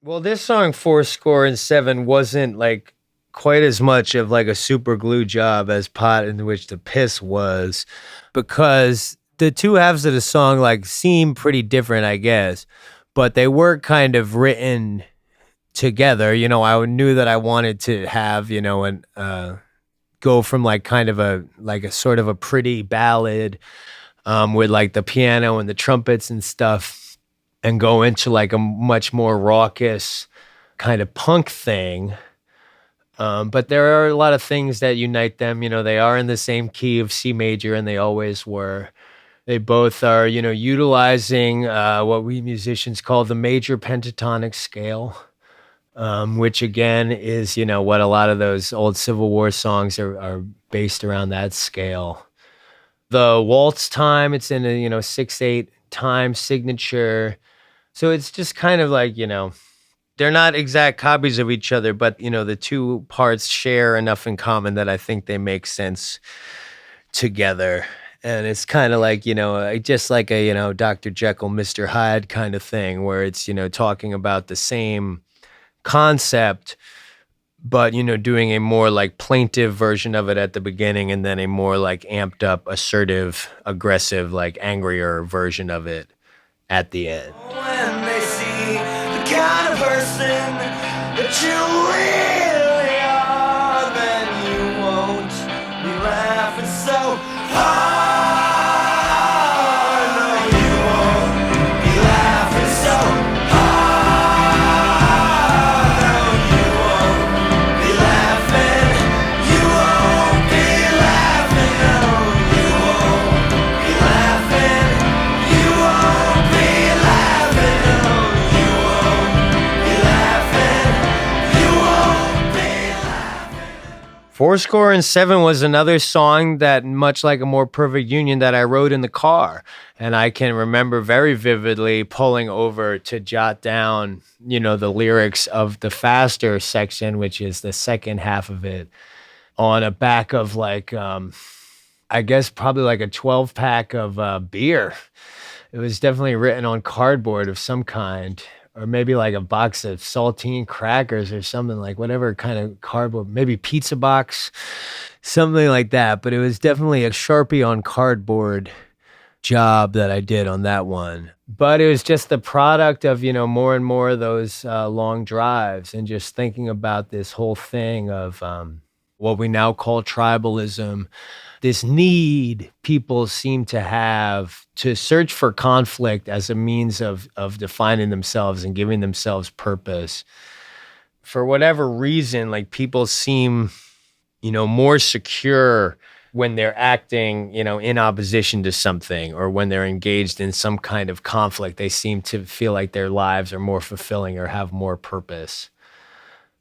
Well, this song Fourscore and Seven wasn't like quite as much of like a super glue job as Pot in which the Piss was, because the two halves of the song like seem pretty different, I guess, but they were kind of written together. I knew that I wanted to have, an go from like kind of a sort of a pretty ballad with like the piano and the trumpets and stuff, and go into like a much more raucous kind of punk thing. But there are a lot of things that unite them. They are in the same key of C major, and they always were. They both are, utilizing what we musicians call the major pentatonic scale, which again is, what a lot of those old Civil War songs are based around that scale. The waltz time, it's in a, 6/8 time signature. So it's just kind of like, they're not exact copies of each other, but the two parts share enough in common that I think they make sense together. And it's kind of like, just like a, Dr. Jekyll, Mr. Hyde kind of thing, where it's, talking about the same concept, but, doing a more like plaintive version of it at the beginning, and then a more like amped up, assertive, aggressive, like angrier version of it at the end. When they see the kind of person that you really are, then you won't be laughing so hard. No, you won't be laughing so hard. No, you won't be laughing. You won't be laughing. No, you won't be laughing. You won't be laughing. No, you won't be laughing. You won't be laughing. Fourscore and Seven was another song that, much like A More Perfect Union, that I wrote in the car. And I can remember very vividly pulling over to jot down, the lyrics of the faster section, which is the second half of it, on a back of like, I guess probably like a 12 pack of beer. It was definitely written on cardboard of some kind, or maybe like a box of saltine crackers or something, like whatever kind of cardboard, maybe pizza box, something like that. But it was definitely a Sharpie on cardboard job that I did on that one. But it was just the product of, more and more of those long drives, and just thinking about this whole thing of what we now call tribalism, this need people seem to have to search for conflict as a means of defining themselves and giving themselves purpose. For whatever reason, like people seem, more secure when they're acting, in opposition to something, or when they're engaged in some kind of conflict. They seem to feel like their lives are more fulfilling or have more purpose.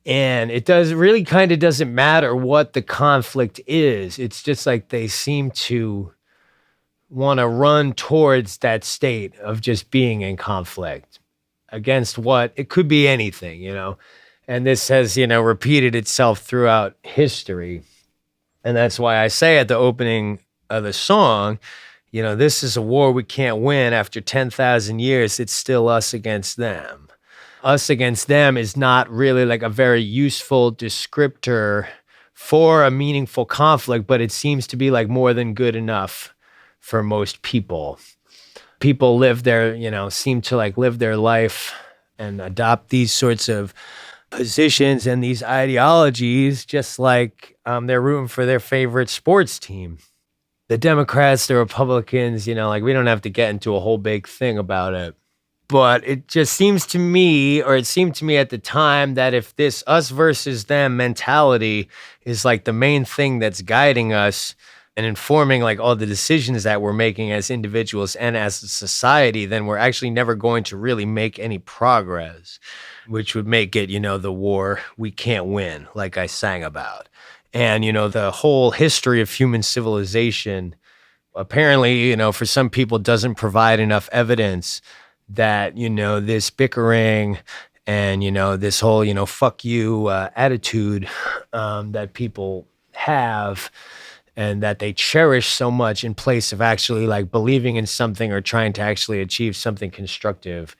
And it really kind of doesn't matter what the conflict is. It's just like they seem to want to run towards that state of just being in conflict against what it could be anything, and this has, repeated itself throughout history. And that's why I say at the opening of the song, this is a war we can't win. After 10,000 years, it's still us against them. Us against them is not really like a very useful descriptor for a meaningful conflict, but it seems to be like more than good enough for most people. People live their, seem to like live their life and adopt these sorts of positions and these ideologies just like they're rooting for their favorite sports team. The Democrats, the Republicans, like we don't have to get into a whole big thing about it. But it just seems to me, or it seemed to me at the time, that if this us versus them mentality is like the main thing that's guiding us and informing like all the decisions that we're making as individuals and as a society, then we're actually never going to really make any progress, which would make it, the war we can't win, like I sang about. And, the whole history of human civilization, apparently, for some people doesn't provide enough evidence that, this bickering and, this whole, fuck you attitude that people have and that they cherish so much in place of actually like believing in something or trying to actually achieve something constructive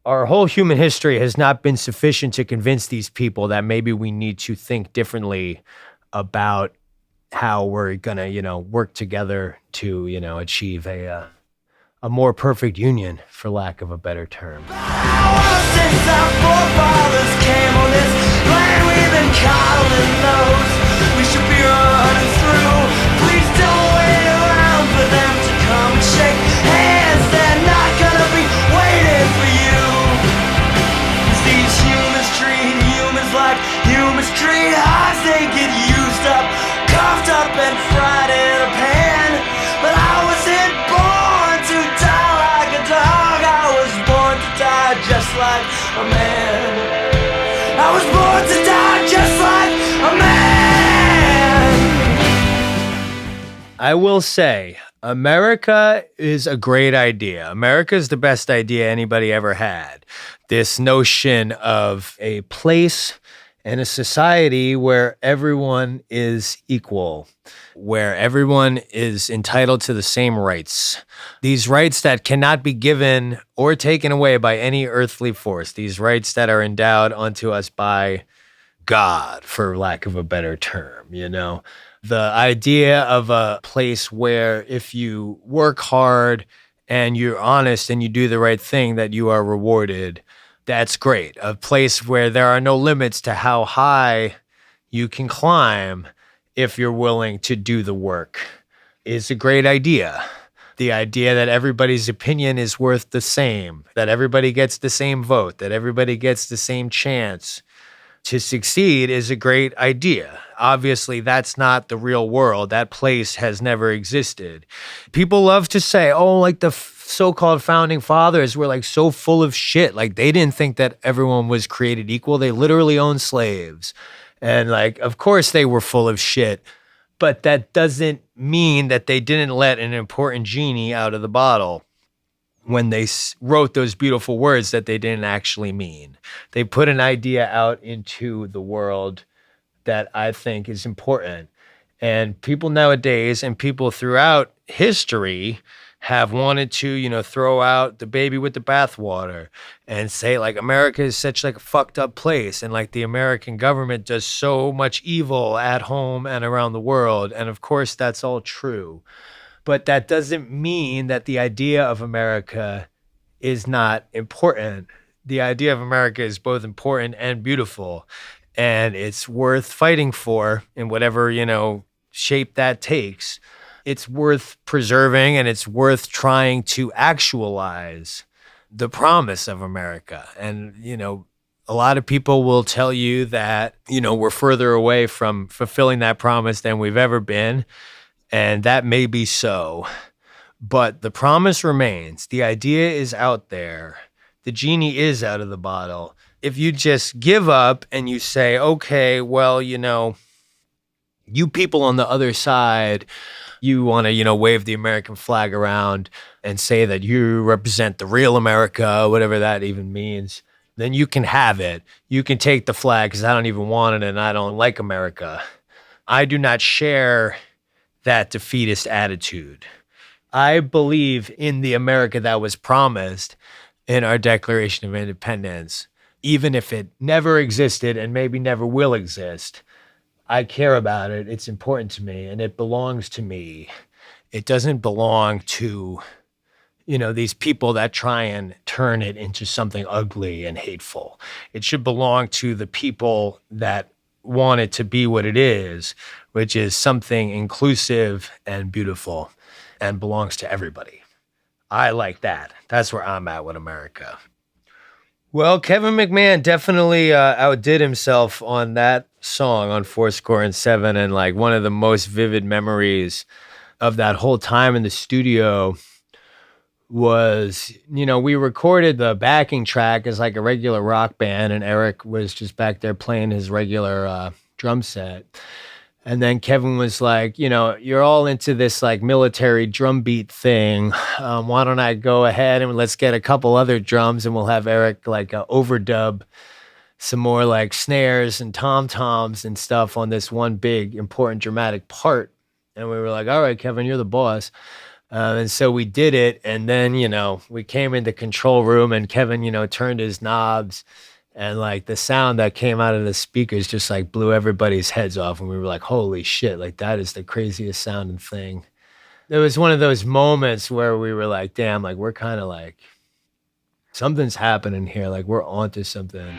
our whole human history has not been sufficient to convince these people that maybe we need to think differently about how we're gonna, work together to, achieve a more perfect union, for lack of a better term. Since our forefathers came on this land, we've been coddling those we should be running through. Please don't wait around for them to come and shake hands. They're not gonna be waiting for you. 'Cause these humans treat humans like humans treat hogs. They get used up, coughed up, and fried in a pan. But I wasn't born to die like a dog. I was born to die just like a man. I was born to die just like a man. I will say, America is a great idea. America is the best idea anybody ever had. This notion of a place and a society where everyone is equal, where everyone is entitled to the same rights. These rights that cannot be given or taken away by any earthly force. These rights that are endowed unto us by God, for lack of a better term, The idea of a place where if you work hard and you're honest and you do the right thing, that you are rewarded. That's great. A place where there are no limits to how high you can climb if you're willing to do the work is a great idea. The idea that everybody's opinion is worth the same, that everybody gets the same vote, that everybody gets the same chance to succeed is a great idea. Obviously, that's not the real world. That place has never existed. People love to say, oh, like the so-called founding fathers were like so full of shit. Like they didn't think that everyone was created equal. They literally owned slaves. And like, of course they were full of shit, but that doesn't mean that they didn't let an important genie out of the bottle when they wrote those beautiful words that they didn't actually mean. They put an idea out into the world that I think is important. And people nowadays and people throughout history have wanted to, throw out the baby with the bathwater and say like America is such like a fucked up place and like the American government does so much evil at home and around the world. And of course that's all true. But that doesn't mean that the idea of America is not important. The idea of America is both important and beautiful, and it's worth fighting for in whatever, shape that takes. It's worth preserving, and it's worth trying to actualize the promise of America. And, a lot of people will tell you that, we're further away from fulfilling that promise than we've ever been. And that may be so, but the promise remains. The idea is out there. The genie is out of the bottle. If you just give up and you say, okay, well, you people on the other side, you want to, wave the American flag around and say that you represent the real America, whatever that even means, then you can have it. You can take the flag because I don't even want it and I don't like America. I do not share that defeatist attitude. I believe in the America that was promised in our Declaration of Independence, even if it never existed and maybe never will exist. I care about it. It's important to me and it belongs to me. It doesn't belong to, these people that try and turn it into something ugly and hateful. It should belong to the people that want it to be what it is, which is something inclusive and beautiful and belongs to everybody. I like that. That's where I'm at with America. Well, Kevin McMahon definitely outdid himself on that song on Fourscore and Seven. And like one of the most vivid memories of that whole time in the studio was, we recorded the backing track as like a regular rock band and Eric was just back there playing his regular drum set. And then Kevin was like, you're all into this like military drum beat thing. Why don't I go ahead and let's get a couple other drums and we'll have Eric like overdub some more like snares and tom-toms and stuff on this one big important dramatic part. And we were like, all right, Kevin, you're the boss. And so we did it. And then, we came into control room and Kevin, turned his knobs and like the sound that came out of the speakers just like blew everybody's heads off. And we were like, holy shit, like that is the craziest sounding thing. It was one of those moments where we were like, damn, like we're kind of like, something's happening here. Like we're onto something.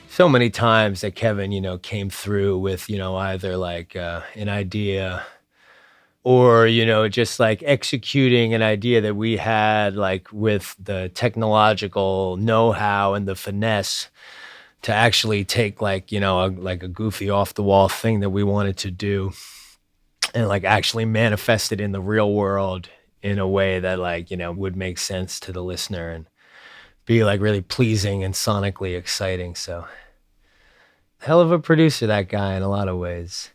So many times that Kevin, came through with, either like an idea or, just like executing an idea that we had, like with the technological know-how and the finesse to actually take like, like a goofy off the wall thing that we wanted to do and like actually manifest it in the real world in a way that like, would make sense to the listener and be like really pleasing and sonically exciting. So hell of a producer, that guy, in a lot of ways.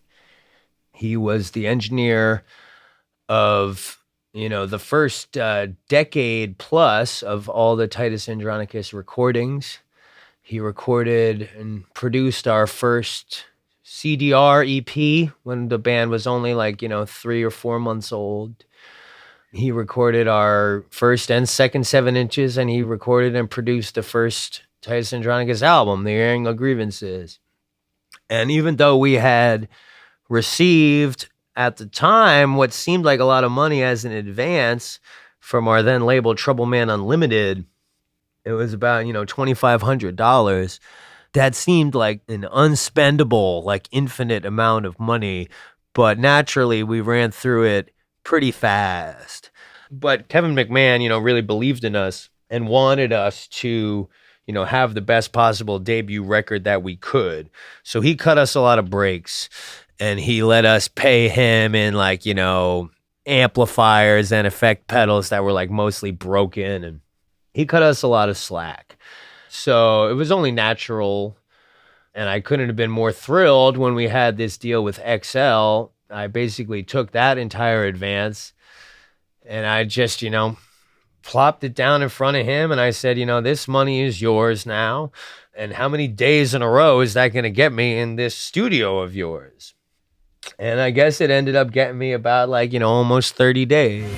He was the engineer of, the first decade plus of all the Titus Andronicus recordings. He recorded and produced our first CDR EP when the band was only like, 3 or 4 months old. He recorded our first and second 7 inches, and he recorded and produced the first Titus Andronicus album, The Airing of Grievances. And even though we had received at the time what seemed like a lot of money as an advance from our then label Trouble Man Unlimited, it was about, $2,500. That seemed like an unspendable, like infinite amount of money. But naturally, we ran through it pretty fast. But Kevin McMahon, really believed in us and wanted us to have the best possible debut record that we could. So he cut us a lot of breaks and he let us pay him in like, amplifiers and effect pedals that were like mostly broken. And he cut us a lot of slack. So it was only natural. And I couldn't have been more thrilled when we had this deal with XL. I basically took that entire advance and I just, plopped it down in front of him and I said, this money is yours now. And how many days in a row is that going to get me in this studio of yours? And I guess it ended up getting me about like, almost 30 days.